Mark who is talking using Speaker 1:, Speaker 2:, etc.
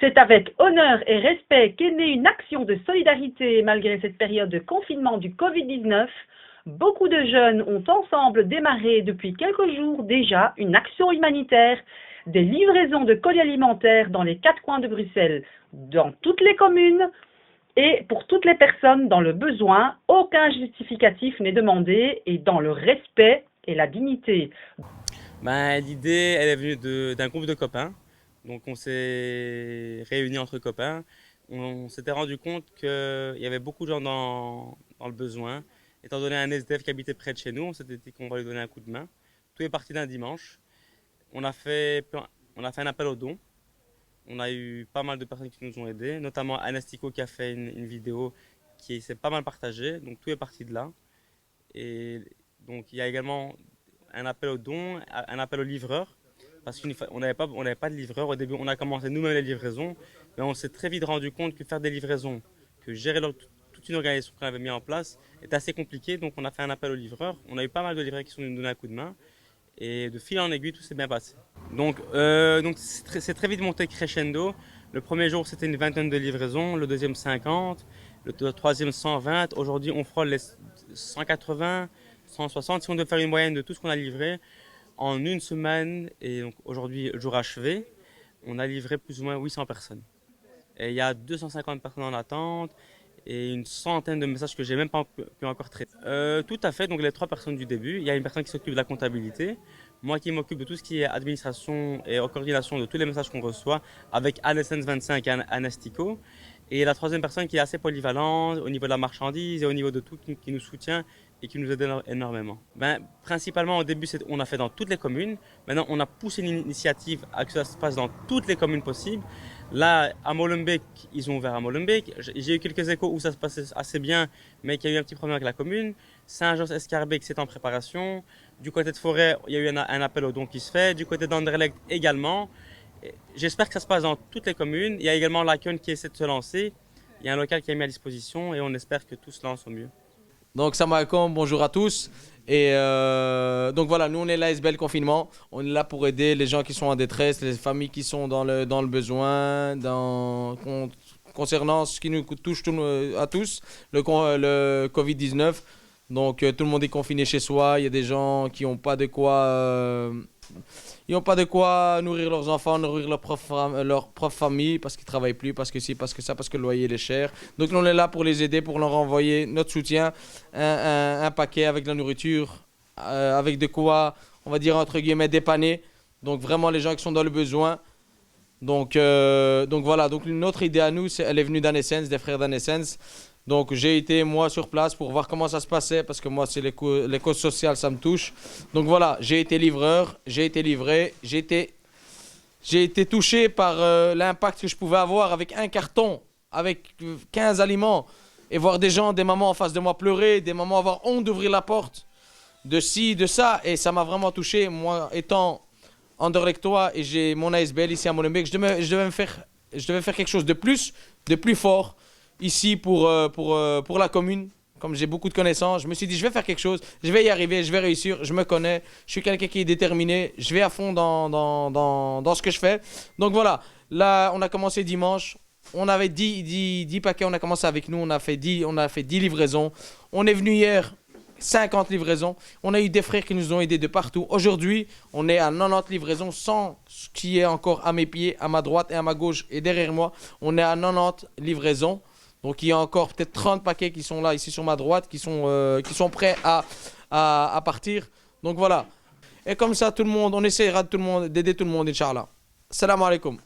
Speaker 1: C'est avec honneur et respect qu'est née une action de solidarité malgré cette période de confinement du Covid-19. Beaucoup de jeunes ont ensemble démarré depuis quelques jours déjà une action humanitaire, des livraisons de colis alimentaires dans les 4 coins de Bruxelles, dans toutes les communes et pour toutes les personnes dans le besoin. Aucun justificatif n'est demandé et dans le respect et la dignité.
Speaker 2: L'idée, elle est venue d'un groupe de copains. Donc on s'est réunis entre copains. On s'était rendu compte qu'il y avait beaucoup de gens dans le besoin. Étant donné un SDF qui habitait près de chez nous, on s'était dit qu'on va lui donner un coup de main. Tout est parti d'un dimanche. On a fait un appel aux dons. On a eu pas mal de personnes qui nous ont aidés, notamment Anastico qui a fait une vidéo qui s'est pas mal partagée. Donc tout est parti de là. Et donc il y a également un appel aux dons, un appel aux livreurs. Parce qu'on n'avait pas de livreur. Au début, on a commencé nous-mêmes les livraisons, mais on s'est très vite rendu compte que faire des livraisons, que gérer toute une organisation qu'on avait mis en place, était assez compliqué. Donc, on a fait un appel aux livreurs. On a eu pas mal de livreurs qui sont venus nous donner un coup de main. Et de fil en aiguille, tout s'est bien passé. Donc c'est très vite monté crescendo. Le premier jour, c'était une vingtaine de livraisons. Le deuxième, 50. Le troisième, 120. Aujourd'hui, on frôle les 180, 160. Si on doit faire une moyenne de tout ce qu'on a livré, en une semaine, et donc aujourd'hui, jour achevé, on a livré plus ou moins 800 personnes. Et il y a 250 personnes en attente et une centaine de messages que j'ai même pas pu encore traiter. Tout à fait, donc les 3 personnes du début. Il y a une personne qui s'occupe de la comptabilité, moi qui m'occupe de tout ce qui est administration et coordination de tous les messages qu'on reçoit avec AdSense 25 et Anastico. Et la 3e personne qui est assez polyvalente au niveau de la marchandise et au niveau de tout, qui nous soutient et qui nous aide énormément. Principalement au début, on a fait dans toutes les communes. Maintenant, on a poussé l'initiative à que ça se passe dans toutes les communes possibles. Là, à Molenbeek, ils ont ouvert à Molenbeek. J'ai eu quelques échos où ça se passait assez bien, mais qu'il y a eu un petit problème avec la commune. Saint-Georges-Escarbeck, c'est en préparation. Du côté de Forêt, il y a eu un appel aux dons qui se fait. Du côté d'Anderlecht également. J'espère que ça se passe dans toutes les communes. Il y a également l'Aken qui essaie de se lancer. Il y a un local qui est mis à disposition et on espère que tout se lance au mieux.
Speaker 3: Donc, salam alaikum, bonjour à tous. Et donc voilà, nous on est l'ASBL Confinement. On est là pour aider les gens qui sont en détresse, les familles qui sont dans le besoin, concernant ce qui nous touche à tous, le Covid-19. Donc tout le monde est confiné chez soi. Il y a des gens qui n'ont pas de quoi... ils n'ont pas de quoi nourrir leurs enfants, nourrir leur propre famille, parce qu'ils ne travaillent plus, parce que ci, parce que ça, parce que le loyer est cher. Donc nous, on est là pour les aider, pour leur envoyer notre soutien, un paquet avec de la nourriture, avec de quoi, on va dire, entre guillemets, dépanner. Donc vraiment, les gens qui sont dans le besoin. Donc voilà, donc notre idée à nous, elle est venue d'Anessence, des frères d'Anessence. Donc j'ai été moi sur place pour voir comment ça se passait parce que moi c'est les causes sociales, ça me touche. Donc voilà, j'ai été livreur, j'ai été livré, j'ai été touché par l'impact que je pouvais avoir avec un carton, avec 15 aliments et voir des gens, des mamans en face de moi pleurer, des mamans avoir honte d'ouvrir la porte, de ci, de ça, et ça m'a vraiment touché. Moi étant anderlechtois et j'ai mon ASBL ici à Molenbeek, je devais faire quelque chose de plus fort. Ici pour la commune, comme j'ai beaucoup de connaissances, je me suis dit je vais faire quelque chose, je vais y arriver, je vais réussir, je me connais, je suis quelqu'un qui est déterminé, je vais à fond dans ce que je fais. Donc voilà, là on a commencé dimanche, on avait 10 paquets, on a commencé avec nous, on a fait 10 livraisons. On est venu hier, 50 livraisons, on a eu des frères qui nous ont aidés de partout. Aujourd'hui, on est à 90 livraisons, sans ce qui est encore à mes pieds, à ma droite et à ma gauche et derrière moi, on est à 90 livraisons. Donc il y a encore peut-être 30 paquets qui sont là, ici sur ma droite, qui sont prêts à partir. Donc voilà. Et comme ça, tout le monde, on essaiera d'aider tout le monde, Inch'Allah. Salam alaikum.